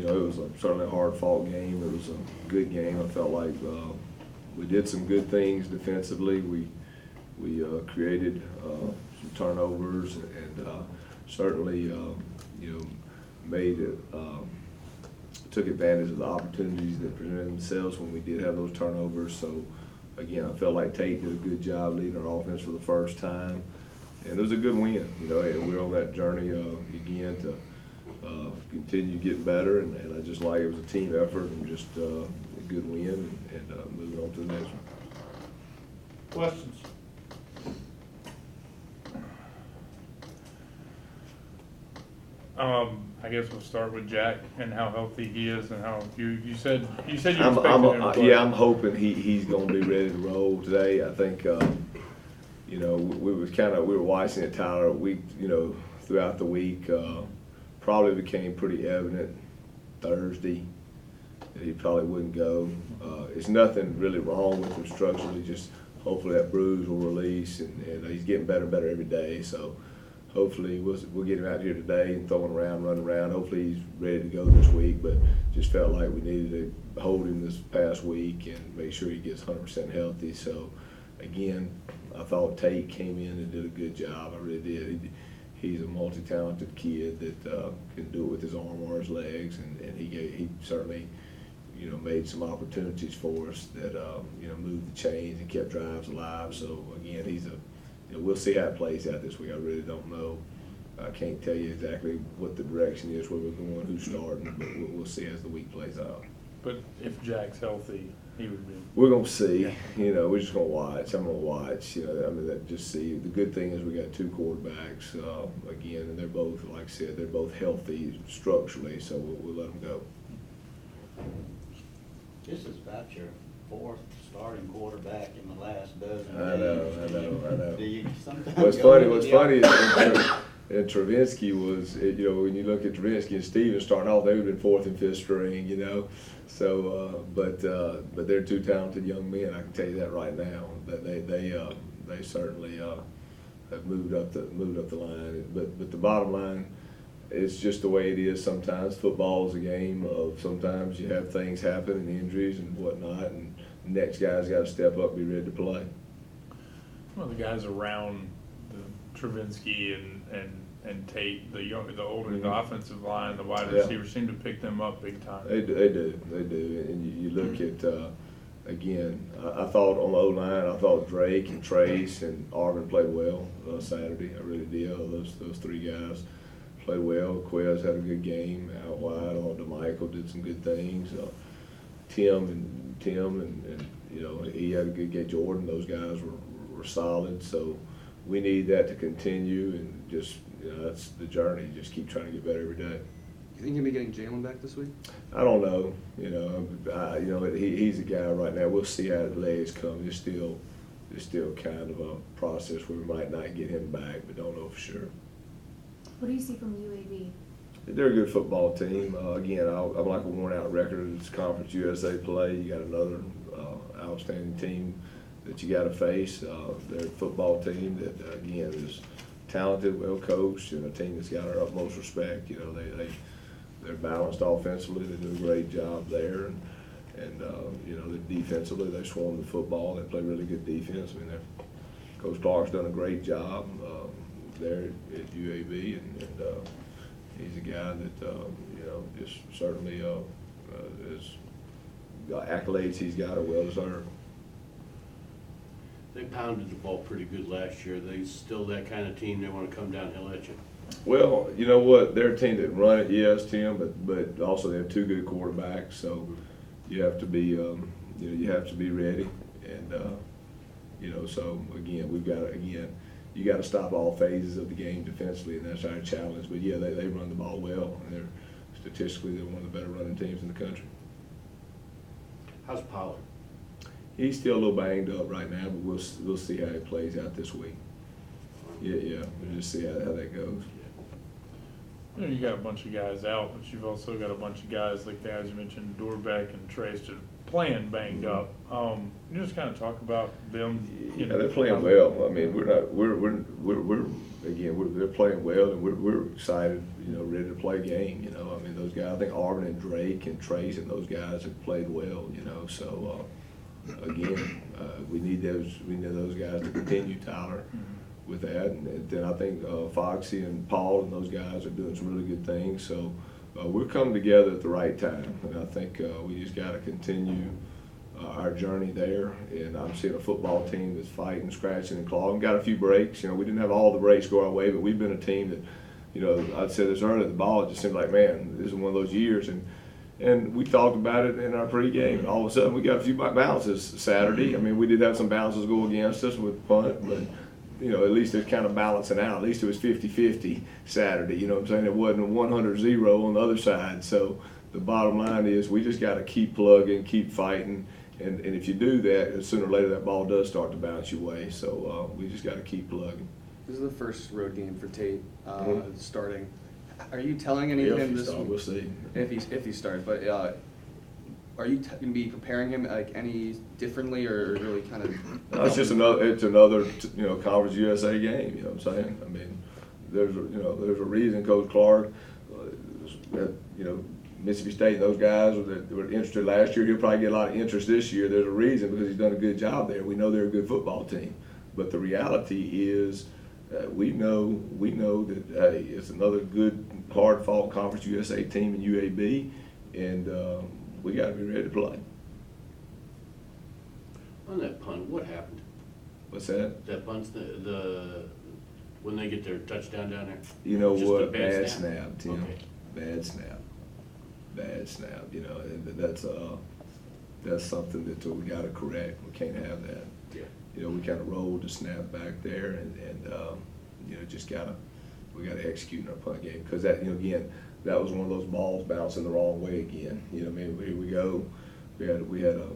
you know, it was certainly a hard-fought game. It was a good game. I felt like we did some good things defensively. We created some turnovers and certainly, you know, made it, took advantage of the opportunities that presented themselves when we did have those turnovers. So, again, I felt like Tate did a good job leading our offense for the first time. And it was a good win, you know, and we're on that journey again to continue getting better. And I just like it was a team effort and just a good win and moving on to the next one. Questions? I guess we'll start with Jack and how healthy he is and how you said you expected him to play. Yeah, I'm hoping he's going to be ready to roll today. I think you know, we were watching it, Tyler. You know, throughout the week, probably became pretty evident Thursday that he probably wouldn't go. It's nothing really wrong with him structurally. Just hopefully that bruise will release, and he's getting better and better every day. So hopefully we'll get him out here today and throwing around, running around. Hopefully he's ready to go this week. But just felt like we needed to hold him this past week and make sure he gets 100% healthy. So again, I thought Tate came in and did a good job. I really did. He's a multi-talented kid that can do it with his arm or his legs, and he certainly, you know, made some opportunities for us that you know, moved the chains and kept drives alive. So again, he's a, you know, we'll see how it plays out this week. I really don't know. I can't tell you exactly what the direction is, where we're going, who's starting, but we'll see as the week plays out. But if Jack's healthy, he would be. We're gonna see. Yeah. You know, we're just gonna watch. I'm gonna watch. You know, I mean, just see. The good thing is we got two quarterbacks again, and they're both, like I said, they're both healthy structurally. So we'll let them go. This is about your fourth starting quarterback in the last dozen I know. Do you sometimes What's funny is and Travinsky was, you know, when you look at Travinsky and Stevens starting off, they would have been fourth and fifth string, you know. So, but they're two talented young men. I can tell you that right now. That they certainly have moved up the line. But the bottom line, it's just the way it is. Sometimes football is a game of sometimes you have things happen and injuries and whatnot, and the next guy's got to step up, and be ready to play. Well, the guys around the Travinsky and Tate, the older, the offensive line, the wide receivers seem to pick them up big time. They do. And you look at, again, I thought on the O-line, I thought Drake and Trace and Arvin played well Saturday. I really did. Those three guys played well. Quez had a good game out wide. I thought DeMichael did some good things. Tim and you know, he had a good game. Jordan, those guys were solid. So we need that to continue, and just, you know, that's the journey. Just keep trying to get better every day. You think you'll be getting Jalen back this week? I don't know. You know, he's a guy right now. We'll see how the legs come. It's still kind of a process where we might not get him back, but don't know for sure. What do you see from UAB? They're a good football team. Again, I'm like a worn-out record. It's Conference USA play. You got another outstanding team that you got to face. They're a football team that, again, is talented, well coached, and a team that's got our utmost respect. You know, they're balanced offensively. They do a great job there, and you know, defensively they swarm the football. They play really good defense. I mean, Coach Clark's done a great job there at UAB, and he's a guy that you know, just certainly is got accolades he's got are well deserved. They pounded the ball pretty good last year. They still that kind of team. They want to come downhill at you. Well, you know what? They're a team that run it, yes, Tim, but also they have two good quarterbacks. So you have to be, you know, you have to be ready, and you know. So again, you got to stop all phases of the game defensively, and that's our challenge. But yeah, they run the ball well, and statistically they're one of the better running teams in the country. How's Pollard? He's still a little banged up right now, but we'll see how it plays out this week. Yeah, we'll just see how that goes. You know, you got a bunch of guys out, but you've also got a bunch of guys like the guys you mentioned, Dorbeck and Trace, to playing banged up. You just kind of talk about them. Yeah, they're playing well. I mean, they're playing well, and we're excited, you know, ready to play a game, you know. I mean, those guys, I think Arvin and Drake and Trace and those guys have played well, you know. So, again, we need those guys to continue, Tyler, with that. And then I think Foxy and Paul and those guys are doing some really good things. So we're coming together at the right time, and I think we just got to continue our journey there. And I'm seeing a football team that's fighting, scratching, and clawing. Got a few breaks. You know, we didn't have all the breaks go our way, but we've been a team that, you know, I'd say this earlier, the ball just seemed like, man, this is one of those years. And we talked about it in our pregame, and all of a sudden we got a few bounces Saturday. I mean, we did have some bounces go against us with punt, but, you know, at least it's kind of balancing out. At least it was 50-50 Saturday, you know what I'm saying? It wasn't 100-0 on the other side. So the bottom line is we just got to keep plugging, keep fighting, and if you do that, sooner or later that ball does start to bounce your way. So we just got to keep plugging. This is the first road game for Tate Mhm. starting. Are you telling anything this We'll see. if he starts? But are you going to be preparing him like any differently, or really kind of? No, it's just another you know, Conference USA game. You know what I'm saying? I mean, there's a reason Coach Clark, you know, Mississippi State and those guys that were interested last year. He'll probably get a lot of interest this year. There's a reason, because he's done a good job there. We know they're a good football team, but the reality is, we know that hey, it's another good, hard-fought Conference USA team in UAB, and we got to be ready to play. On that punt, what happened? What's that? That punt's when they get their touchdown down there? You know Just a what? bad Bad snap? snap, Tim. Okay. Bad snap. You know, and that's something that we got to correct. We can't have that. Yeah. You know, we kind of rolled the snap back there, and you know, we gotta execute in our punt game, because that, you know, again, that was one of those balls bouncing the wrong way again. You know, I mean, here we go. We had a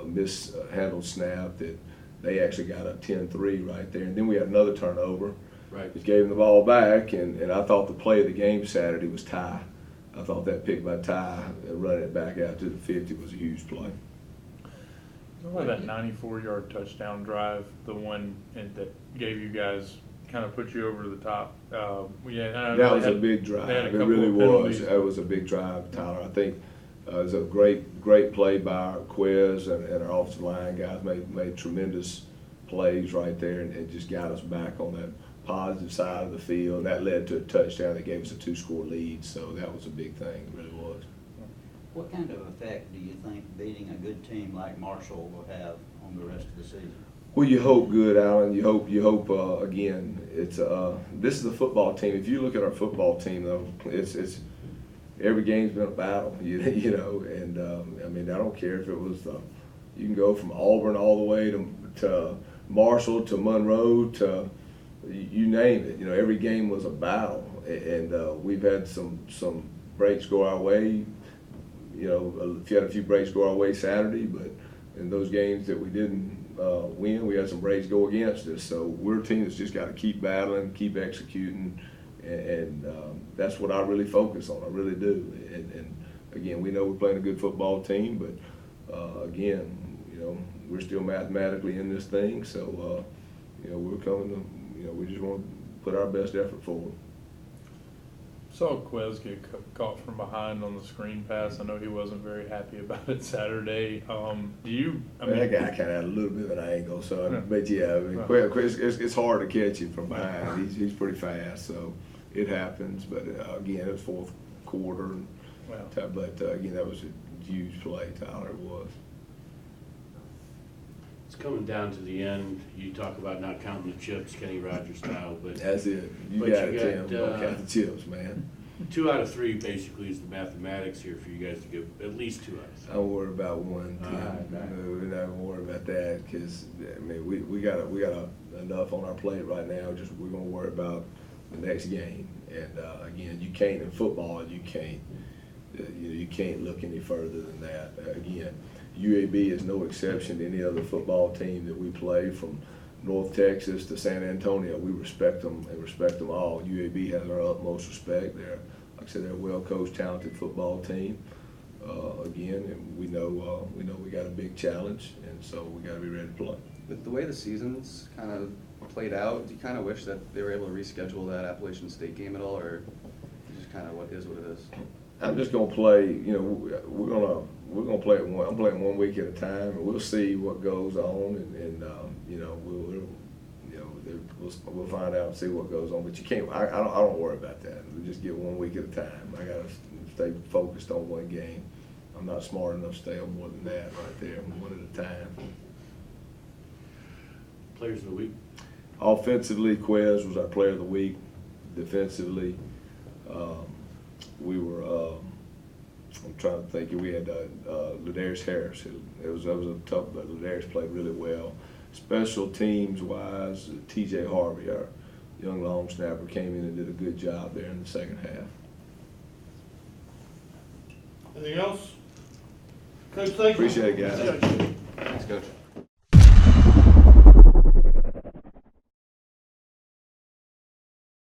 mishandled snap that they actually got a 10-3 right there, and then we had another turnover. Right. Just gave them the ball back, and I thought the play of the game Saturday was Ty. I thought that pick by Ty and running it back out to the 50 was a huge play. Remember that 94-yard touchdown drive, the one that gave you guys, kind of put you over the top? That was a big drive. They had a It couple really of was. penalties. That was a big drive, Tyler. I think it was a great play by our Quiz and our offensive line guys. Made tremendous plays right there, and just got us back on that positive side of the field. And that led to a touchdown that gave us a 2-score lead. So that was a big thing. It really was. What kind of effect do you think beating a good team like Marshall will have on the rest of the season? Well, you hope good, Alan. You hope again. It's this is a football team. If you look at our football team, though, it's every game's been a battle. You know, and I mean, I don't care if it was you can go from Auburn all the way to Marshall to Monroe to you name it. You know, every game was a battle, and we've had some breaks go our way. You know, if you had a few breaks go our way Saturday, but in those games that we didn't win, we had some breaks go against us. So we're a team that's just got to keep battling, keep executing, and that's what I really focus on. I really do. And again, we know we're playing a good football team, but again, you know, we're still mathematically in this thing. So you know, we're coming to, you know, we just want to put our best effort forward. Saw Quez get caught from behind on the screen pass. I know he wasn't very happy about it Saturday. Do you? I mean, that guy kind of had a little bit of an angle, so Yeah. but yeah, I mean, it's hard to catch him from behind. He's pretty fast, so it happens. But again, it was fourth quarter, and, well, but again, that was a huge play. Tyler, it was. It's coming down to the end. You talk about not counting the chips, Kenny Rogers style, but That's it. You But got you it, Tim. got, Don't count the chips, man. 2 out of 3 basically is the mathematics here for you guys to give at least 2 out of 3. Don't worry about one, Tim. Right. No, we're not gonna worry about that, because I mean, we got enough on our plate right now. Just we're gonna worry about the next game. And again, you can't in football. You can't look any further than that. Again, UAB is no exception to any other football team that we play, from North Texas to San Antonio. We respect them and respect them all. UAB has our utmost respect. Like I said, they're a well-coached, talented football team. again, and we know we got a big challenge, and so we gotta be ready to play. With the way the season's kind of played out, do you kind of wish that they were able to reschedule that Appalachian State game at all, or just kind of what it is? I'm just gonna play, you know, we're gonna play it I'm playing 1 week at a time, and we'll see what goes on, and you know, we'll find out and see what goes on. But you can't, I don't worry about that. We just get 1 week at a time. I gotta stay focused on one game. I'm not smart enough to stay on more than that right there, one at a time. Players of the week. Offensively, Quez was our player of the week. Defensively, we were, I'm trying to think, we had Ladarius Harris. That was a tough, but Ladarius played really well. Special teams wise, TJ Harvey, our young long snapper, came in and did a good job there in the second half. Anything else? Coach, thank you. Appreciate it, guys. Thank you. Thanks, Coach.